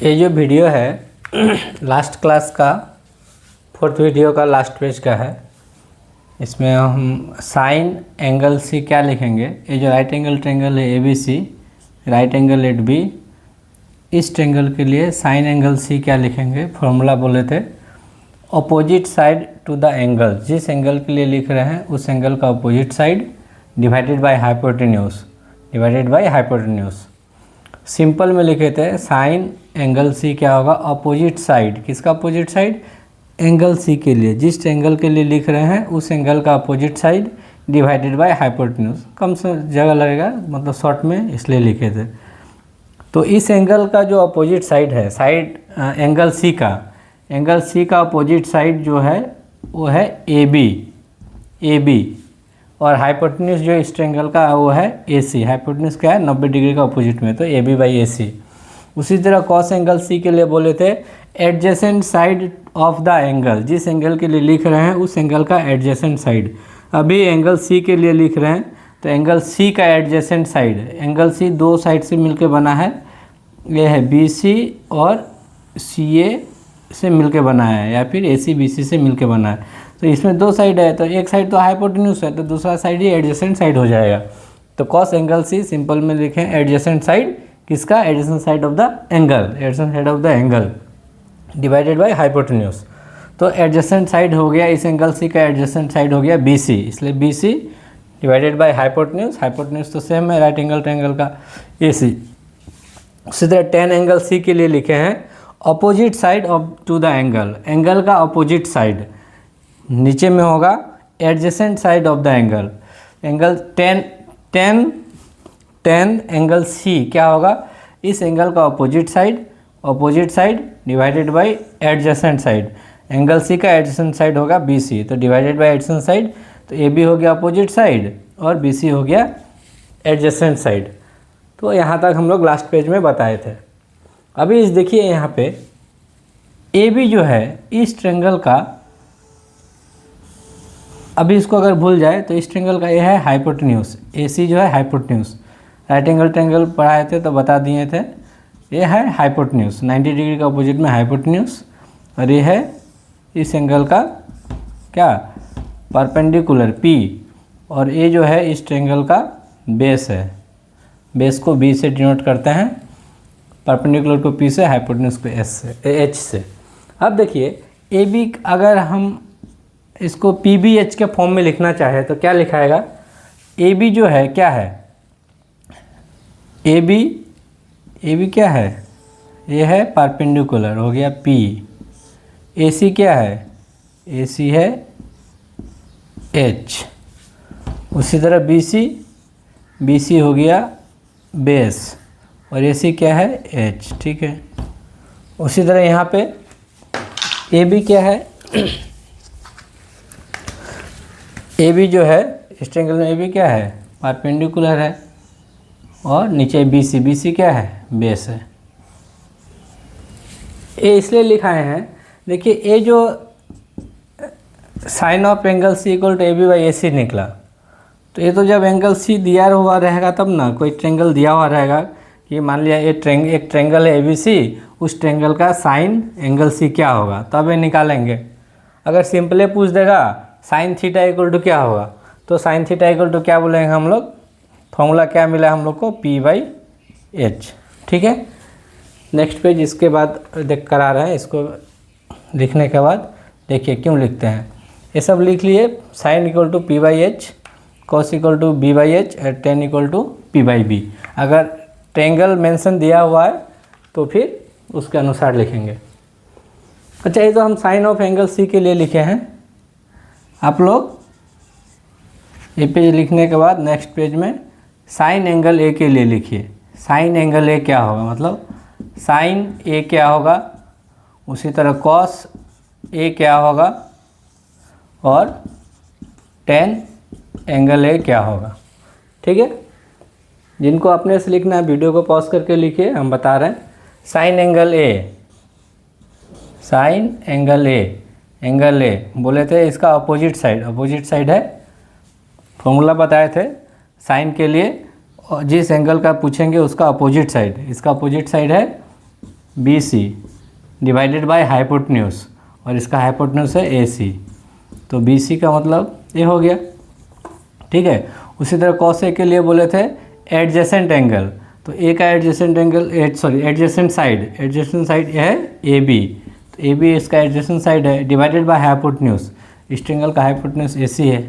ये जो वीडियो है लास्ट क्लास का 4th वीडियो का लास्ट पेज का है। इसमें हम साइन एंगल सी क्या लिखेंगे। ये जो राइट एंगल ट्रायंगल है ABC, right angle at B, इस ट्रायंगल के लिए साइन एंगल सी क्या लिखेंगे। फॉर्मूला बोले थे opposite side to the angle, जिस एंगल के लिए लिख रहे हैं उस एंगल का opposite side divided by hypotenuse, divided by hypotenuse. Simple में लिखे थे साइन एंगल सी क्या होगा, अपोजिट साइड। किसका अपोजिट साइड? एंगल सी के लिए, जिस एंगल के लिए लिख रहे हैं उस एंगल का opposite side divided by hypotenuse. कम से जगह लगेगा, मतलब शॉर्ट में इसलिए लिखे थे। तो इस एंगल का जो अपोजिट साइड है, साइड एंगल सी का, एंगल सी का अपोजिट साइड जो है वो है AB, और हाइपोटेन्यूज जो इस ट्रायंगल का वो है AC। हाइपोटेन्यूज क्या है? 90 डिग्री का अपोजिट में, तो AB बाई AC। उसी तरह कॉस एंगल सी के लिए बोले थे adjacent side of the angle, जिस एंगल के लिए लिख रहे हैं उस एंगल का एडजेसेंट साइड। अभी एंगल सी के लिए लिख रहे हैं तो एंगल सी का एडजेसेंट साइड, एंगल सी दो साइड से मिलके बना है, ये है BC और CA से मिलके बना है, या फिर AC BC से मिलके बना है। तो इसमें दो साइड है, तो एक साइड तो हाइपोटेन्यूज है तो दूसरा साइड ही एडजेसेंट साइड हो जाएगा। तो कॉस एंगल सी सिंपल में लिखें एडजेसेंट साइड, किसका? Adjacent side of the angle, adjacent side of the angle divided by hypotenuse. तो एडजेसेंट साइड हो गया, इस एंगल सी का एडजेसेंट साइड हो गया BC, इसलिए BC divided by hypotenuse. Hypotenuse तो सेम है राइट एंगल ट्रायंगल का AC। उसी तरह टेन एंगल सी के लिए लिखे हैं opposite side of to the angle, angle का अपोजिट साइड नीचे में होगा adjacent side of the angle. Angle tan angle C क्या होगा? इस एंगल का opposite side divided by adjacent side. Angle C का एडजेसेंट साइड होगा BC, तो डिवाइडेड बाय एडजेसेंट साइड, तो AB हो गया अपोजिट साइड और BC हो गया एडजेसेंट साइड। तो यहाँ तक हम लोग लास्ट पेज में बताए थे। अभी इस देखिए यहाँ पे AB जो है इस ट्रायंगल का, अभी इसको अगर भूल जाए तो इस ट्रायंगल का ये है हाइपोटेन्यूज, AC जो है हाइपोटेन्यूज। राइट एंगल ट्रायंगल पढ़ाए थे तो बता दिए थे, ये है हाइपोटेन्यूज, 90 डिग्री का अपोजिट में हाइपोटेन्यूज, और ये है इस एंगल का क्या? परपेंडिकुलर P, और ये जो है इस ट्रायंगल का बेस है। बेस को B से डिनोट करते हैं, परपेंडिकुलर को P से, हाइपोटेन्यूज को H से। अब देखिए AB अगर हम इसको PBH के फॉर्म में लिखना चाहे तो क्या लिखाएगा? AB जो है क्या है? AB क्या है? ये है परपेंडिकुलर, हो गया P। AC क्या है? AC है H। उसी तरह BC हो गया बेस, और AC क्या है? H। ठीक है। उसी तरह यहाँ पे AB क्या है? AB जो है इस ट्रायंगल में AB क्या है? परपेंडिकुलर है, और नीचे BC क्या है? बेस है। ये इसलिए लिखाए हैं, देखिए ये जो sine of angle C equal to AB by AC निकला, तो ये तो जब एंगल C दिया हुआ रहेगा तब ना, कोई ट्रायंगल दिया हुआ रहेगा कि मान लिया एक ट्रायंगल है ABC, उस ट्रायंगल का साइन एंगल C क्या होगा, तब ये निकालेंगे। अगर सिंपले पूछ देगा साइन थीटा इक्वल टू क्या होगा, तो साइन थीटा इक्वल टू क्या बोलेंगे हम लोग? फॉर्मूला क्या मिला हम लोग को? P/H। ठीक है। नेक्स्ट पेज इसके बाद देख करा रहे हैं, इसको लिखने के बाद देखिए क्यों लिखते हैं। ये सब लिख लिए, sine equal to P/H, cos equal to B/H, और टेन इक्वल टू P/B। अगर ट्रायंगल मेंशन दिया हुआ है तो फिर उसके अनुसार लिखेंगे। अच्छा, ये तो हम साइन ऑफ एंगल C के लिए लिखे हैं। आप लोग ये पेज लिखने के बाद नेक्स्ट पेज में साइन एंगल A के लिए लिखिए। साइन एंगल A क्या होगा, मतलब साइन A क्या होगा, उसी तरह कॉस A क्या होगा, और टेन एंगल A क्या होगा। ठीक है। जिनको अपने से लिखना है वीडियो को पॉज करके लिखिए, हम बता रहे हैं। Sign angle A, sign angle A बोले थे इसका अपोजिट साइड है। फॉर्मूला बताए थे साइन के लिए, जिस एंगल का पूछेंगे उसका अपोजिट साइड, इसका अपोजिट साइड है BC डिवाइडेड बाय हाइपोटेन्यूज, और इसका हाइपोटेन्यूज है AC, तो BC का मतलब ये हो गया। ठीक है, उसी तरह cos A के लिए बोले थे एडजेसेंट एंगल, तो A का एडजेसेंट एंगल एडजेसेंट साइड है AB, तो AB इसका एडजेसेंट साइड है, डिवाइडेड बाय हाइपोटेन्यूज, इस ट्रायंगल का हाइपोटेन्यूज AC है।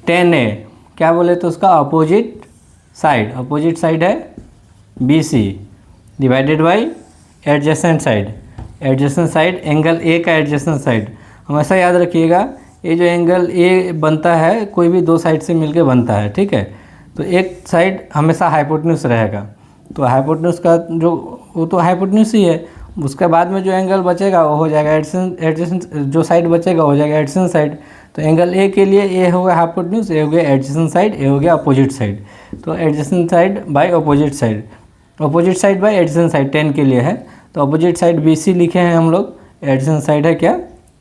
tan A क्या बोले तो उसका अपोजिट साइड है BC divided by adjacent side angle A का एडजेसेंट साइड। हमेशा याद रखिएगा ये जो एंगल A बनता है कोई भी दो साइड से मिलके बनता है, ठीक है, तो एक साइड हमेशा हाइपोटेन्यूज रहेगा, तो हाइपोटेन्यूज का जो वो तो हाइपोटेन्यूज ही है, उसके बाद में जो एंगल बचेगा वो हो जाएगा एडजेसेंट, जो साइड बचेगा हो जाएगा एडजेसेंट साइड। तो एंगल A के लिए A हो गया हाइपोटेन्यूज, A हो गया एडजेसेंट साइड, A हो गया अपोजिट साइड, तो adjacent side by opposite side by adjacent side 10 के लिए है, तो अपोजिट साइड BC लिखे हैं हम लोग, एडजेसेंट साइड है क्या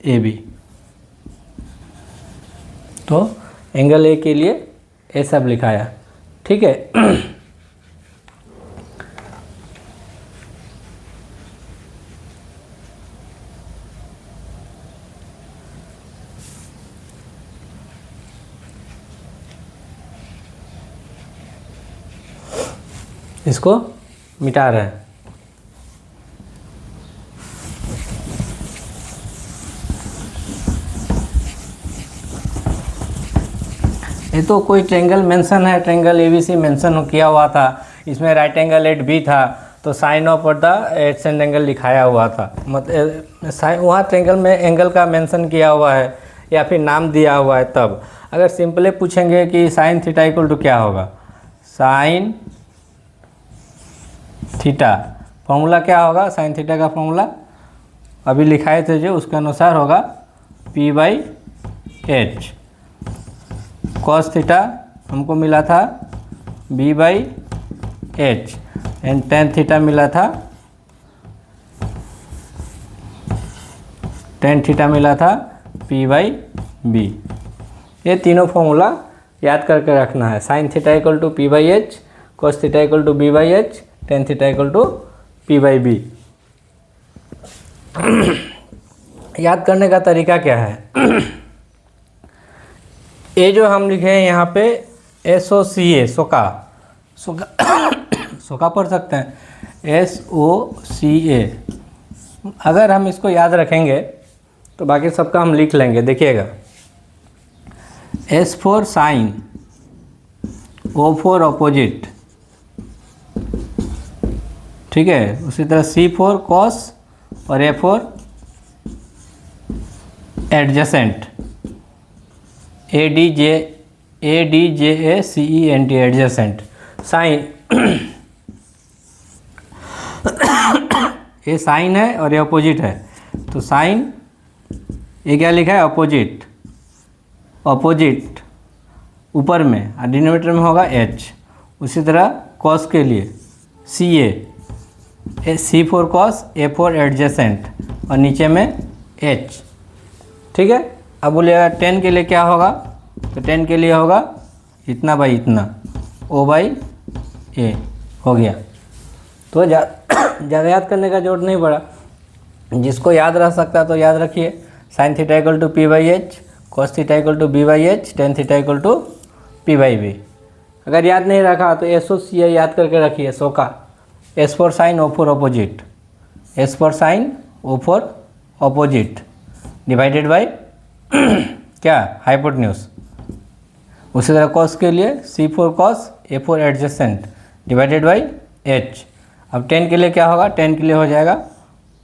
AB, तो एंगल A के लिए ये सब लिखाया। ठीक है, इसको मिटा रहे हैं। ये तो कोई ट्रायंगल मेंशन है, ट्रायंगल ABC मेंशन किया हुआ था, इसमें राइट एंगल एट B था, तो sine of the adjacent angle लिखाया हुआ था, मतलब वहाँ ट्रायंगल में एंगल का मेंशन किया हुआ है या फिर नाम दिया हुआ है। तब अगर सिंपली पूछेंगे कि साइन थीटा इक्वल टू क्या होगा, साइन थीटा फॉर्मूला क्या होगा, साइन थीटा का फॉर्मूला अभी लिखाए थे जो, उसके अनुसार होगा P/H, कॉस थीटा हमको मिला था B/H, एंड टेन थीटा मिला था P/B। ये तीनों फॉर्मूला याद करके रखना है, sine theta equal to P/H, cos theta equal to B/H, tan theta equal to P/B। याद करने का तरीका क्या है, ये जो हम लिखे हैं यहाँ पे SOCA, सोका पढ़ सकते हैं, SOCA। अगर हम इसको याद रखेंगे तो बाकी सबका हम लिख लेंगे। देखिएगा, S for sine, O for opposite, ठीक है, उसी तरह C फॉर कॉस और A for adjacent, ADJACENT adjacent. Sine ये साइन है और ये अपोजिट है, तो साइन ये क्या लिखा है अपोजिट ऊपर में और डिनोमिनेटर में होगा H। उसी तरह कॉस के लिए C for cos, A for adjacent और नीचे में H। ठीक है, अब बोलिएगा 10 के लिए क्या होगा, तो 10 के लिए होगा इतना बाई इतना, O/A हो गया। तो ज़्यादा याद करने का जरूरत नहीं पड़ा, जिसको याद रह सकता है तो याद रखिए, sine theta equal to P/H, cos theta equal to B/H, tan theta equal to P/B। अगर याद नहीं रखा तो SOCA याद करके रखिए, सोका, S for sine, O for opposite, S for sine, O for opposite divided by क्या, हाइपोटेन्यूज। उसी तरह कॉस के लिए C for cos, A for adjacent divided by H। अब 10 के लिए क्या होगा, 10 के लिए हो जाएगा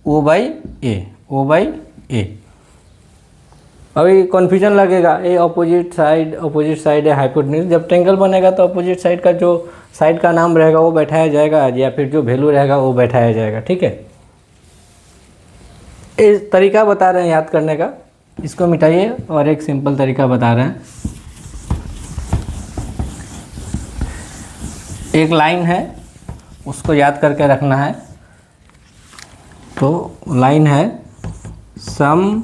O/A। अभी कन्फ्यूजन लगेगा, ये अपोजिट साइड है हाइपोटेन्यूज, जब ट्रायंगल बनेगा तो अपोजिट साइड का जो साइड का नाम रहेगा वो बैठाया जाएगा, या फिर जो वैल्यू रहेगा वो बैठाया जाएगा। ठीक है, इस तरीका बता रहे हैं याद करने का, इसको मिटाइए और एक सिंपल तरीका बता रहे हैं। एक लाइन है उसको याद करके रखना है, तो लाइन है some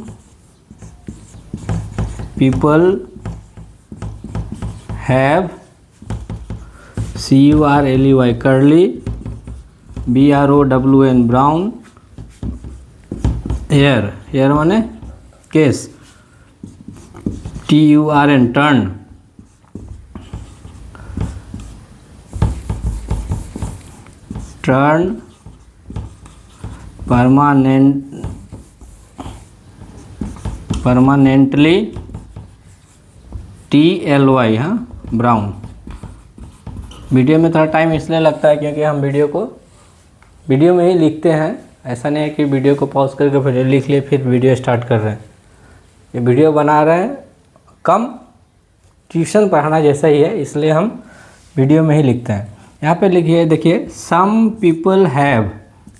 people have CURLY curly, BROWN brown, hair, hair माने केस, TURN turn, turn permanently, TLY, हाँ, ब्राउन। वीडियो में थोड़ा टाइम इसलिए लगता है क्योंकि हम वीडियो में ही लिखते हैं, ऐसा नहीं है कि वीडियो को पॉज करके फिर लिख लिए फिर वीडियो स्टार्ट कर रहे हैं। ये वीडियो बना रहे हैं कम ट्यूशन पढ़ाना जैसा ही है, इसलिए हम वीडियो में ही लिखते हैं। यहाँ पे लिखिए, देखिए, some people have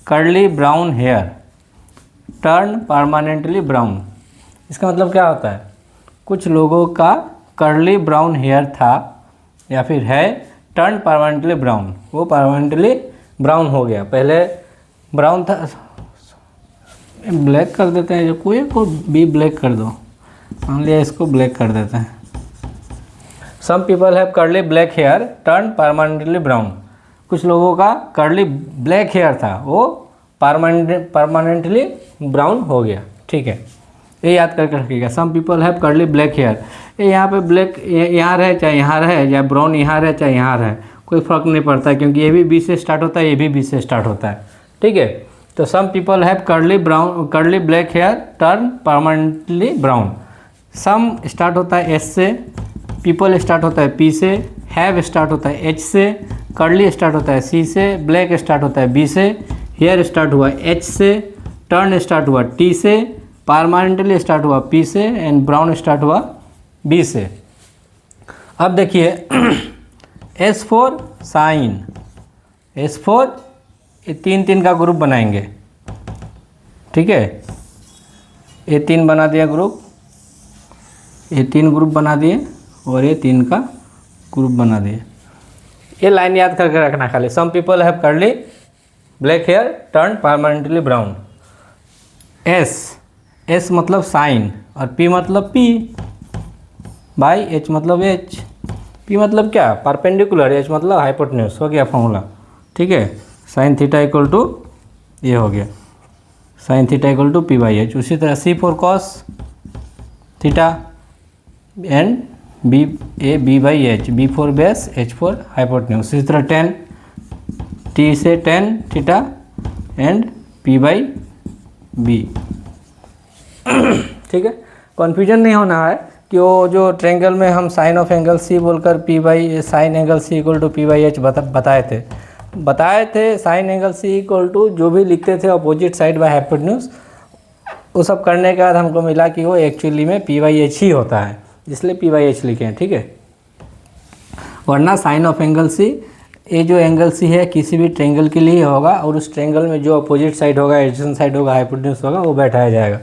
curly brown hair turn permanently brown. इसका मतलब क्या होता है? कुछ लोगों का कर्ली ब्राउन हेयर था या फिर है, टर्न परमानेंटली ब्राउन, वो परमानेंटली ब्राउन हो गया। पहले ब्राउन था, ब्लैक कर देते हैं, जो कोई को भी ब्लैक कर दो, मान लिया इसको ब्लैक कर देते हैं। Some people have curly black hair turn permanently brown. कुछ लोगों का कर्ली ब्लैक हेयर था, वो परमानेंटली ब्राउन हो गया। ठीक है, ये याद करके रखिएगा। Some people have curly black hair, ये यहाँ पे ब्लैक यहाँ रहे चाहे यहाँ रहे, या ब्राउन यहाँ रहे चाहे यहाँ रहे, कोई फ़र्क नहीं पड़ता, क्योंकि ये भी बी से स्टार्ट होता है, ये भी बी से स्टार्ट होता है। ठीक है, तो some people have curly black hair turn permanently brown. Some start होता है एस से, पीपल स्टार्ट होता है पी से, हैव स्टार्ट होता है एच से, कर्ली स्टार्ट होता है सी से, ब्लैक स्टार्ट होता है बी से, हेयर स्टार्ट हुआ एच से, टर्न स्टार्ट हुआ टी से, परमानेंटली स्टार्ट हुआ पी से, एंड ब्राउन स्टार्ट हुआ बी से। अब देखिए S for sine, S for, ये तीन का ग्रुप बनाएंगे। ठीक है, ये 3 बना दिया ग्रुप, ये 3 ग्रुप बना दिए और ये 3 का ग्रुप बना दिए। ये लाइन याद करके रखना खाली। Some people have curly black hair turn permanently brown. S मतलब साइन, और पी मतलब पी बाई एच मतलब एच। पी मतलब क्या? परपेंडिकुलर, एच मतलब हाइपोटेन्यूज। हो गया फॉर्मूला। ठीक है, साइन थीटा इक्वल टू, ये हो गया sine theta equal to P by H. उसी तरह C for cos theta and B by H, B for base, H for hypotenuse. इसी तरह टेन, टी से tan theta and P by B. ठीक है, कन्फ्यूजन नहीं होना है कि वो जो ट्रायंगल में हम साइन ऑफ एंगल सी बोलकर P by sine angle C equal to P by H बताए थे। Sine angle C equal to जो भी लिखते थे अपोजिट साइड बाय हाइपोटेन्यूज, वो सब करने के बाद हमको मिला कि वो एक्चुअली में पी बाई एच ही होता है, इसलिए पी बाई एच लिखे हैं। ठीक है, वरना साइन ऑफ एंगल सी, ये जो एंगल सी है किसी भी ट्रायंगल के लिए होगा, और उस ट्रायंगल में जो अपोजिट साइड होगा, एडजेसेंट साइड होगा, हाइपोटेन्यूज होगा, वो बैठाया जाएगा।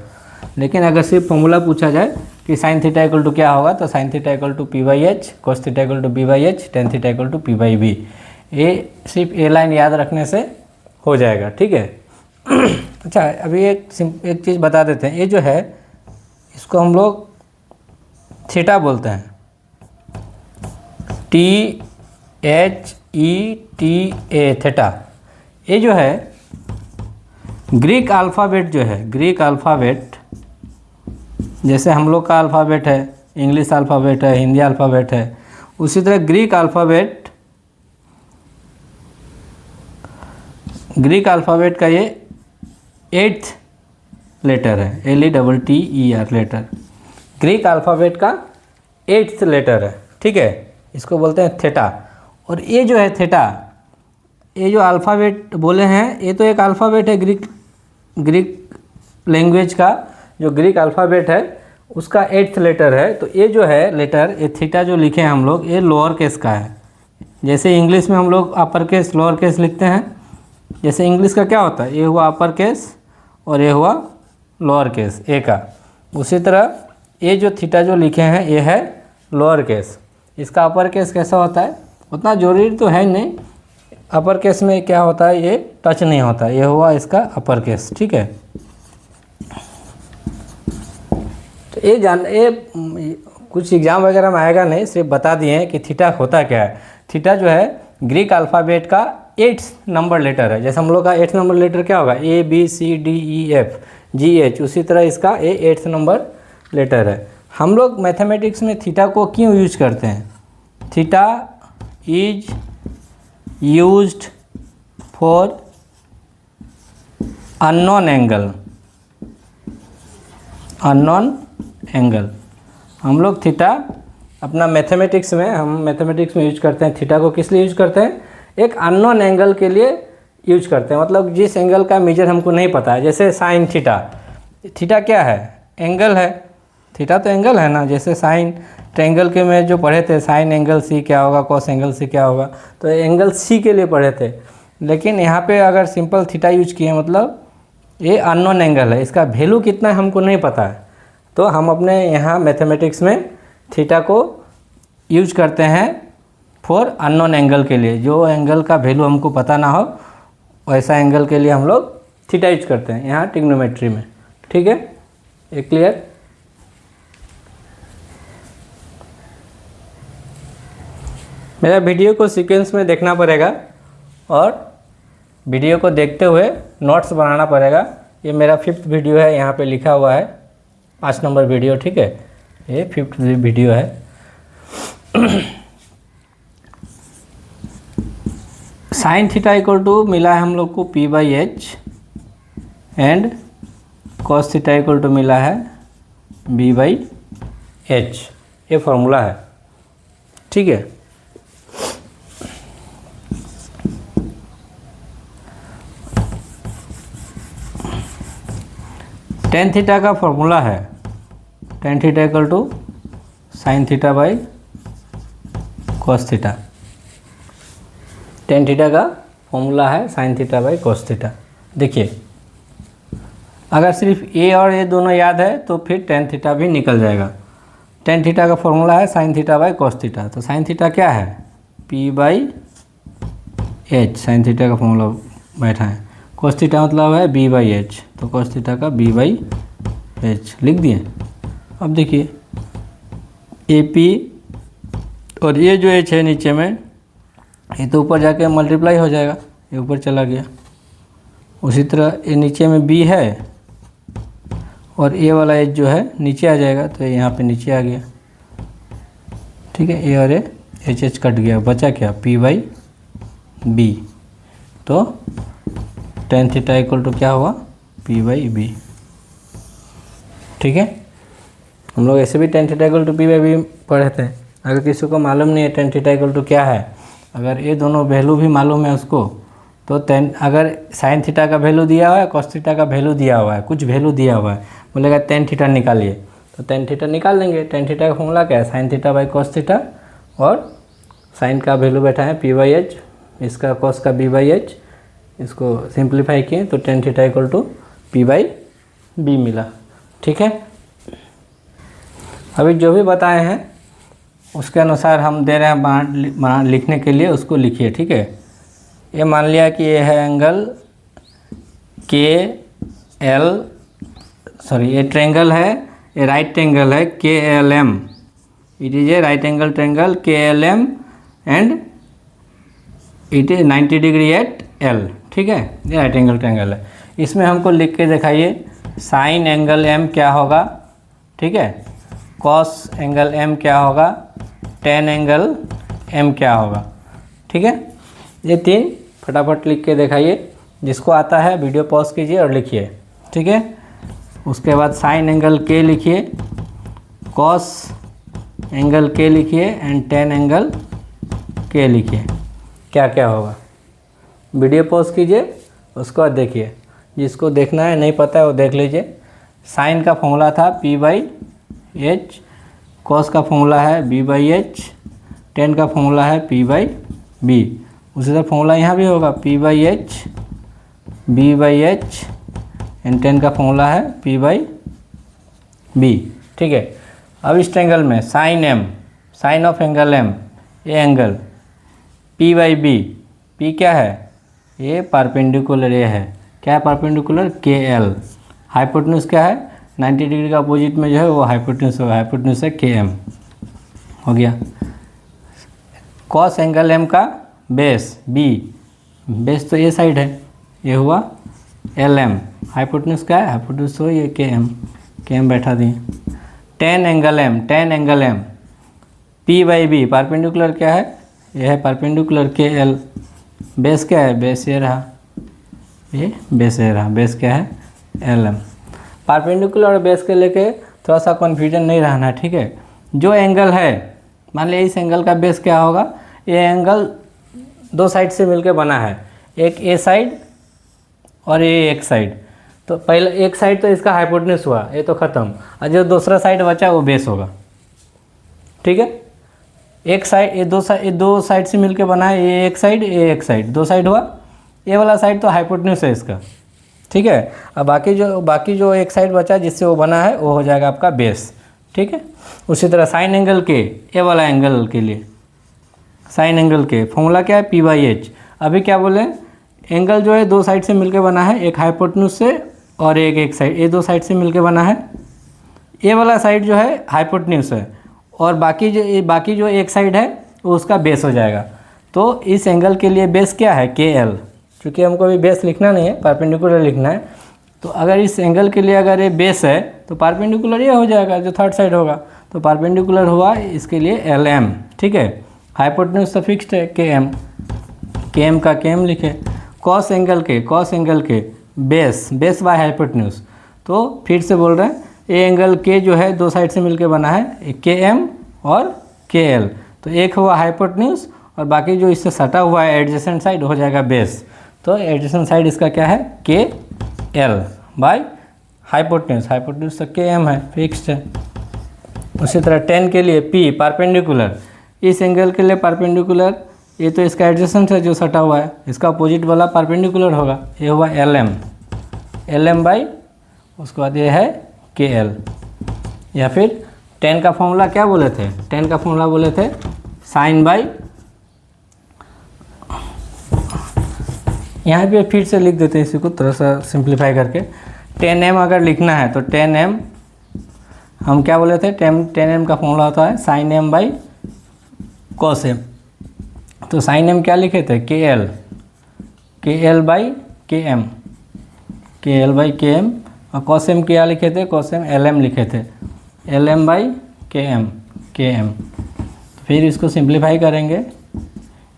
लेकिन अगर सिर्फ फॉर्मूला पूछा जाए कि साइन थीटा इक्वल टू क्या होगा, तो sine theta equal to P by H, cos theta equal to B by H, tan theta equal to P by B. ये सिर्फ ए लाइन याद रखने से हो जाएगा। ठीक है। अच्छा, अभी एक चीज़ बता देते हैं। ये जो है इसको हम लोग थीटा बोलते हैं, THETA, थीटा। ये जो है ग्रीक अल्फ़ाबेट जो है, ग्रीक अल्फ़ाबेट, जैसे हम लोग का अल्फ़ाबेट है, इंग्लिश अल्फ़ाबेट है, हिंदी अल्फ़ाबेट है, उसी तरह ग्रीक अल्फ़ाबेट का ये 8th लेटर है, LETTER लेटर। ग्रीक अल्फ़ाबेट का 8th लेटर है। ठीक है, इसको बोलते हैं थीटा। और ये जो है थीटा, ये जो अल्फ़ाबेट बोले हैं, ये तो एक अल्फ़ाबेट है ग्रीक लैंग्वेज का। जो ग्रीक अल्फ़ाबेट है उसका 8th लेटर है। तो ये जो है लेटर, ये थीटा जो लिखे हैं हम लोग, ये लोअर केस का है। जैसे इंग्लिश में हम लोग अपर केस लोअर केस लिखते हैं, जैसे इंग्लिश का क्या होता है, ये हुआ अपर केस और ये हुआ लोअर केस ए का। उसी तरह ये जो थीटा जो लिखे हैं ये है लोअर केस। इसका अपर केस कैसा होता है, उतना जरूरी तो है नहीं। अपर केस में क्या होता है, ये टच नहीं होता। ये हुआ इसका अपर केस। ठीक है, तो ये कुछ एग्जाम वगैरह में आएगा नहीं, सिर्फ बता दिए हैं कि थीटा होता क्या है। थीटा जो है ग्रीक अल्फ़ाबेट का 8th नंबर लेटर है। जैसे हम लोग का 8th नंबर लेटर क्या होगा, ABCDEF, GH, उसी तरह इसका A 8th नंबर लेटर है। हम लोग मैथमेटिक्स में थीटा को क्यों यूज करते हैं? Theta is used for unknown angle, unknown angle. हम लोग थीटा अपना मैथमेटिक्स में, हम मैथमेटिक्स में यूज करते हैं थीटा को। किस लिए यूज करते हैं? एक अननोन एंगल के लिए यूज करते हैं, मतलब जिस एंगल का मेजर हमको नहीं पता है। जैसे साइन थीटा, थीटा क्या है? एंगल है। थीटा तो एंगल है ना। जैसे साइन ट्रायंगल के में जो पढ़े थे, साइन एंगल सी क्या होगा, कॉस एंगल सी क्या होगा, तो एंगल सी के लिए पढ़े थे। लेकिन यहाँ पे अगर सिंपल थीटा यूज किए, मतलब ये अननोन एंगल है, इसका वैल्यू कितना है हमको नहीं पता है, तो हम अपने यहाँ मैथमेटिक्स में थीटा को यूज करते हैं फॉर अननोन एंगल के लिए। जो एंगल का वैल्यू हमको पता ना हो, वैसा एंगल के लिए हम लोग थीटा यूज करते हैं यहाँ ट्रिग्नोमेट्री में। ठीक है, ये क्लियर? मेरा वीडियो को सीक्वेंस में देखना पड़ेगा और वीडियो को देखते हुए नोट्स बनाना पड़ेगा। ये मेरा 5th वीडियो है, यहाँ पे लिखा हुआ है 5 नंबर वीडियो। ठीक है, ये 5th वीडियो है। साइन थीटा इक्वल टू मिला है हम लोग को P/H and cos theta equal to मिला है B/H। ये फॉर्मूला है। ठीक है, टेन थीटा का फॉर्मूला है tan theta equal to sine theta by cos theta. Tan theta का फॉर्मूला है sine theta by cos theta. देखिए, अगर सिर्फ ए और ए दोनों याद है तो फिर टेन थीटा भी निकल जाएगा। टेन थीटा का फॉर्मूला है sine theta by cos theta. तो साइन थीटा क्या है? P/H। साइन थीटा का फॉर्मूला बैठा है। कॉस थीटा मतलब है B/H, तो कॉस थीटा का B/H लिख दिए। अब देखिए, AP और ये जो H है नीचे में, ये तो ऊपर जाके मल्टीप्लाई हो जाएगा, ये ऊपर चला गया। उसी तरह ये नीचे में B है और ए वाला H जो है नीचे आ जाएगा, तो यहाँ पे नीचे आ गया। ठीक है, ए और ए H कट गया, बचा क्या? P/B। तो टेन थीटा इक्वल टू क्या हुआ? P/B। ठीक है, हम लोग ऐसे भी ten theta equal to P/B पढ़े थे। अगर किसी को मालूम नहीं है टेन थीटा इक्वल टू क्या है, अगर ये दोनों वैल्यू भी मालूम है उसको, तो अगर साइन थीटा का वैल्यू दिया हुआ है, कॉस थीटा का वैल्यू दिया हुआ है, कुछ वैल्यू दिया हुआ है, बोलेगा टेन थीटा निकालिए, तो टेन थीटा निकाल लेंगे। टेन थीटा का फॉर्मूला क्या है? Sine theta by cos theta, और साइन का वैल्यू बैठा है P/H, इसका कॉस का B/H, इसको सिंप्लीफाई किए तो ten theta equal to P/B मिला। ठीक है, अभी जो भी बताए हैं उसके अनुसार हम दे रहे हैं बना लिखने के लिए, उसको लिखिए। ठीक है, ये मान लिया कि ये है एंगल ये ट्रायंगल है, ये राइट एंगल है KLM। It is a right angle triangle KLM and it is 90 degree at L। ठीक है, ये राइट एंगल ट्रायंगल है। इसमें हमको लिख के दिखाइए साइन एंगल M क्या होगा, ठीक है, कॉस एंगल M क्या होगा, टेन एंगल M क्या होगा। ठीक है, ये तीन फटाफट लिख के दिखाइए। जिसको आता है वीडियो पॉज कीजिए और लिखिए। ठीक है, उसके बाद साइन एंगल K लिखिए, कॉस एंगल K लिखिए एंड टेन एंगल K लिखिए। क्या क्या होगा, वीडियो पॉज कीजिए, उसको बाद देखिए। जिसको देखना है, नहीं पता है, वो देख लीजिए। साइन का फॉर्मूला था P/H, कॉस का फॉर्मूला है B/H, टेन का फॉर्मूला है P/B। उसी तरह फॉर्मूला यहाँ भी होगा P/H, B/H एंड टेन का फॉर्मूला है P/B। ठीक है, अब इस ट्रायंगल में sine M, sine of angle M, ये एंगल P/B, P क्या है? ये परपेंडिकुलर ये है। क्या है परपेंडिकुलर? KL। हाइपोटेन्यूज क्या है? 90 डिग्री का अपोजिट में जो है वो हाइपोटेन्यूज होगा, हाइपोटेन्यूज है KM। हो गया। कॉस एंगल M का बेस B, बेस तो ये साइड है, ये हुआ LM, हाइपोटेन्यूज क्या है, हाइपोटेन्यूज तो ये के एम बैठा दिए। Tan angle M P by B, perpendicular क्या है, ये है परपेंडिकुलर के एल। बेस क्या है, बेस ये रहा, ये बेस ये रहा, बेस क्या है एल एम। परपेंडिकुलर और बेस के लेके थोड़ा सा कन्फ्यूजन नहीं रहना है, ठीक है। जो एंगल है, मान लिया इस एंगल का बेस क्या होगा, ये एंगल दो साइड से मिलकर बना है, एक ए साइड और ये एक साइड। तो पहले एक साइड तो इसका हाइपोटेन्यूज हुआ, ये तो ख़त्म, और जो दूसरा साइड बचा वो बेस होगा, ठीक है। एक साइड, ये दो साइड से मिलकर बना है, ये एक साइड, दो साइड हुआ, ये वाला साइड तो हाइपोटेन्यूज है इसका, ठीक है। अब बाकी जो एक साइड बचा जिससे वो बना है वो हो जाएगा आपका बेस, ठीक है। उसी तरह साइन एंगल के, ये वाला एंगल के लिए साइन एंगल के फॉर्मूला क्या है, पी बाई एच। अभी क्या बोले, एंगल जो है दो साइड से मिलकर बना है, एक हाइपोटेन्यूज से और एक साइड, ये दो साइड से मिलकर बना है। ये वाला साइड जो है हाइपोटेन्यूज है और बाकी जो एक साइड है वो उसका बेस हो जाएगा। तो इस एंगल के लिए बेस क्या है, के एल। चूँकि हमको अभी बेस लिखना नहीं है, परपेंडिकुलर लिखना है, तो अगर इस एंगल के लिए अगर ये बेस है तो परपेंडिकुलर ये हो जाएगा जो थर्ड साइड होगा, तो परपेंडिकुलर हुआ इसके लिए एल एम, ठीक है। हाइपोटेन्यूज तो फिक्स्ड है के एम का के एम लिखे। कॉस एंगल के बेस बाय हाइपोटेन्यूज, तो फिर से बोल रहे हैं ये एंगल के जो है दो साइड से मिलकर बना है, के एम और के एल। तो एक हुआ हाइपोटेन्यूज और बाकी जो इससे सटा हुआ है एडजेसेंट साइड हो जाएगा बेस। तो एडजेसेंट साइड इसका क्या है, के एल बाय हाइपोटेन्यूज तो के एम है, फिक्स्ड है। उसी तरह टेन के लिए पी परपेंडिकुलर, इस एंगल के लिए परपेंडिकुलर, ये तो इसका एडजेसेंट है जो सटा हुआ है, इसका अपोजिट वाला परपेंडिकुलर होगा, ये हुआ एल एम बाई, उसके बाद ये है के एल। या फिर टेन का फॉर्मूला क्या बोले थे, टेन का फॉर्मूला बोले थे साइन बाई, यहाँ पे फिर से लिख देते हैं इसी को थोड़ा सा सिंप्लीफाई करके। टेन एम अगर लिखना है तो टेन एम हम क्या बोले थे, टेन एम का फॉर्मूला होता है sine M by cos M. तो साइन एम क्या लिखे थे, K L by K M, और कॉस एम क्या लिखे थे, कॉस एम एल एम लिखे थे, L M by K M. फिर इसको सिंप्लीफाई करेंगे,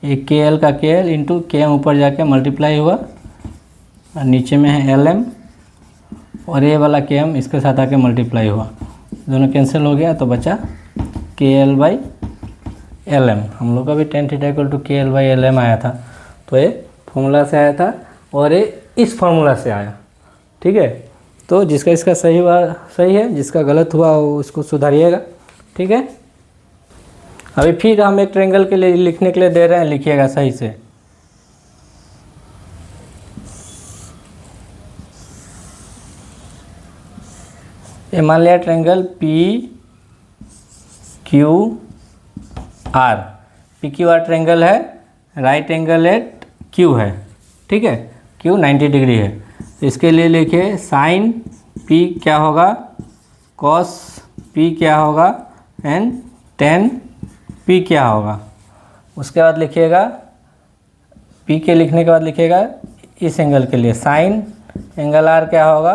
ये के एल का के एल इंटू के एम ऊपर जाके मल्टीप्लाई हुआ और नीचे में है एल एम और ये वाला के एम इसके साथ आके मल्टीप्लाई हुआ, दोनों कैंसिल हो गया तो बचा के एल बाई एल एम। हम लोग का भी टेन थीटा इक्वल टू के एल बाई एल एम आया था, तो ये फॉर्मूला से आया था और ये इस फार्मूला से आया, ठीक है। तो जिसका इसका सही हुआ सही है, जिसका गलत हुआ वो उसको सुधारिएगा, ठीक है। अभी फिर हम एक ट्रायंगल के लिए लिखने के लिए दे रहे हैं, लिखिएगा सही से। ये मान लिया triangle P Q R, P Q R triangle है, राइट एंगल एट क्यू है, ठीक है, क्यू 90 डिग्री है। तो इसके लिए लिखिए साइन पी क्या होगा, कॉस पी क्या होगा एंड टेन पी क्या होगा। उसके बाद लिखिएगा पी के लिखने के बाद लिखिएगा इस एंगल के लिए साइन एंगल आर क्या होगा,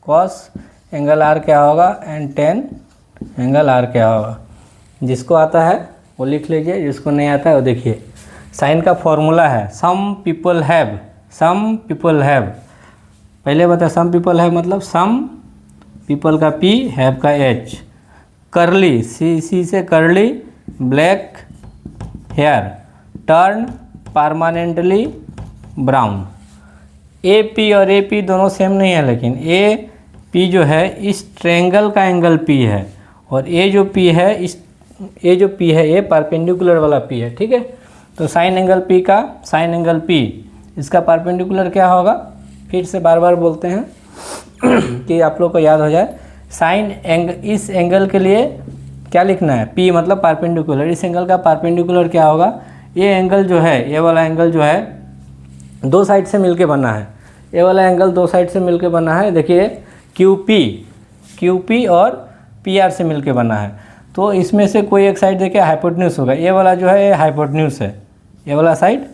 कॉस एंगल आर क्या होगा एंड टेन एंगल आर क्या होगा। जिसको आता है वो लिख लीजिए, जिसको नहीं आता है वो देखिए। साइन का फॉर्मूला है सम पीपल हैव, पहले बता सम पीपल हैव मतलब सम पीपल का पी, हैव का एच, करली सी से curly black hair, turn permanently brown. A P और ए पी दोनों सेम नहीं है, लेकिन ए पी जो है इस ट्रायंगल का एंगल पी है और ए जो पी है ये परपेंडिकुलर वाला पी है, ठीक है। तो साइन एंगल पी इसका परपेंडिकुलर क्या होगा, फिर से बार बार बोलते हैं कि आप लोग को याद हो जाए। इस एंगल के लिए क्या लिखना है, पी मतलब परपेंडिकुलर, इस एंगल का परपेंडिकुलर क्या होगा, ये एंगल जो है, ये वाला एंगल जो है दो साइड से मिलके बना है, ये वाला एंगल दो साइड से मिलके बना है। देखिए क्यू पी और पी आर से मिलके बना है, तो इसमें से कोई एक साइड देखिए हाइपोटेन्यूज होगा, ये वाला जो है ये हाइपोटेन्यूज है, ये वाला साइड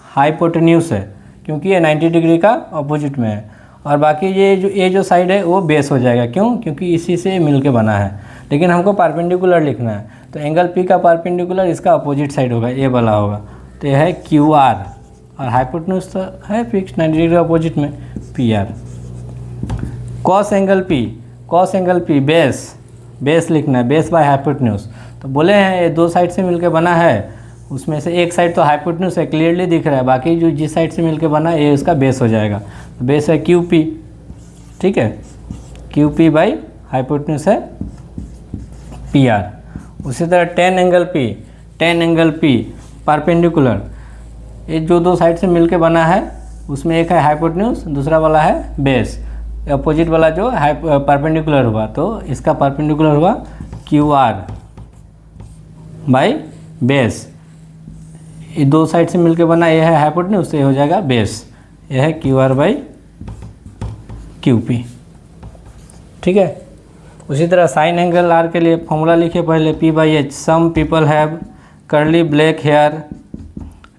हाइपोटेन्यूज है क्योंकि ये 90 डिग्री का अपोजिट में है। और बाकी ये जो साइड है वो बेस हो जाएगा। क्यों? क्योंकि इसी से मिल के बना है, लेकिन हमको परपेंडिकुलर लिखना है, तो एंगल पी का परपेंडिकुलर इसका अपोजिट साइड होगा, ये वाला होगा। तो ये है क्यू आर, और हाइपोटेन्यूज तो है फिक्स 90 डिग्री अपोजिट में, P R. Cos angle P base लिखना है, बेस बाय हाइपोटेन्यूज। तो बोले हैं ये दो साइड से मिलके बना है, उसमें से एक साइड तो हाइपोटेन्यूज है, क्लियरली दिख रहा है, बाकी जो जिस साइड से मिलके बना है ये उसका बेस हो जाएगा। तो बेस है क्यू पी, ठीक है, क्यू पी बाई हाइपोटेन्यूज है पी आर। उसी तरह टेन एंगल पी परपेंडिकुलर, ये जो दो साइड से मिलके बना है उसमें एक है हाइपोटेन्यूज, दूसरा वाला है बेस। अपोजिट वाला जो परपेंडिकुलर हुआ, तो इसका परपेंडिकुलर हुआ क्यू आर बाई बेस। ये दो साइड से मिलके बना, ये है हाइपोटेन्यूज, ये हो जाएगा बेस, ये है Q R by Q P, ठीक है। उसी तरह साइन एंगल आर के लिए फॉर्मूला लिखिए पहले, P by H. Some people have curly black hair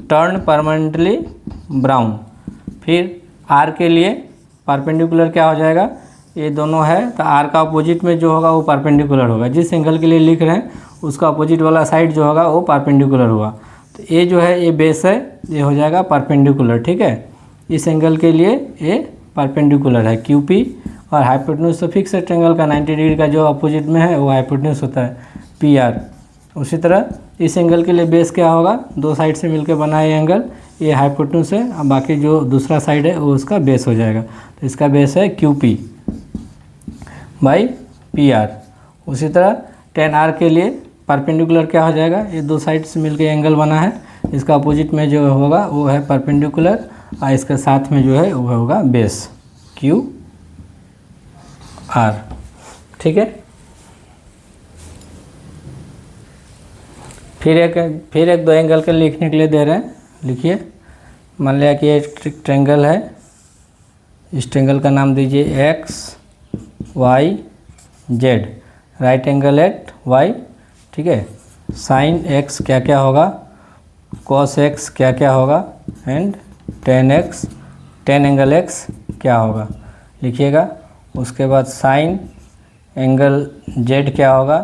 turn permanently brown. फिर आर के लिए परपेंडिकुलर क्या हो जाएगा, ये दोनों है तो आर का अपोजिट में जो होगा वो परपेंडिकुलर होगा। जिस एंगल के लिए लिख रहे हैं उसका अपोजिट वाला साइड जो होगा वो परपेंडिकुलर हुआ। तो ये जो है ये बेस है, ये हो जाएगा परपेंडिकुलर, ठीक है। इस एंगल के लिए ये परपेंडिकुलर है क्यू पी, और हाइपोटेन्यूज तो फिक्स ट्रायंगल का 90 डिग्री का जो अपोजिट में है वो हाइपोटेन्यूज होता है पी आर। उसी तरह इस एंगल के लिए बेस क्या होगा, दो साइड से मिलकर बना है एंगल, ये हाइपोटेन्यूज है, और बाकी जो दूसरा साइड है वो उसका बेस हो जाएगा। तो इसका बेस है Q P by P R. उसी तरह टेन आर के लिए परपेंडिकुलर क्या हो जाएगा, ये दो साइड से मिलकर एंगल बना है, इसका अपोजिट में जो होगा वो है परपेंडिकुलर, और इसके साथ में जो है वो होगा बेस क्यू आर, ठीक है। फिर एक दो एंगल के लिखने के लिए दे रहे हैं, लिखिए। मान लिया कि ये ट्रायंगल है, इस ट्रायंगल का नाम दीजिए X Y Z, right angle at Y, ठीक है। साइन एक्स क्या क्या होगा, कॉस एक्स क्या क्या होगा, and ten x, ten angle x क्या होगा, लिखिएगा। उसके बाद साइन एंगल जेड क्या होगा,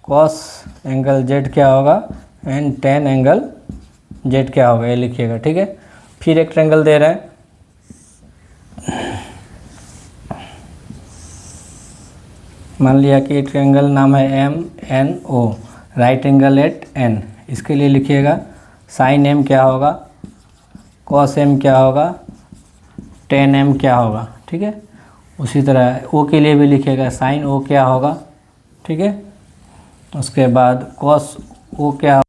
कॉस एंगल जेड क्या होगा, एंड टेन एंगल जेड क्या होगा, ये लिखिएगा, ठीक है। फिर एक ट्रायंगल दे रहे हैं, मान लिया कि ट्रायंगल नाम है M N O, right angle at N. इसके लिए लिखिएगा साइन एम क्या होगा, कॉस एम क्या होगा, टेन एम क्या होगा, ठीक है। उसी तरह ओ के लिए भी लिखिएगा साइन ओ क्या होगा, ठीक है। उसके बाद कॉस ओ क्या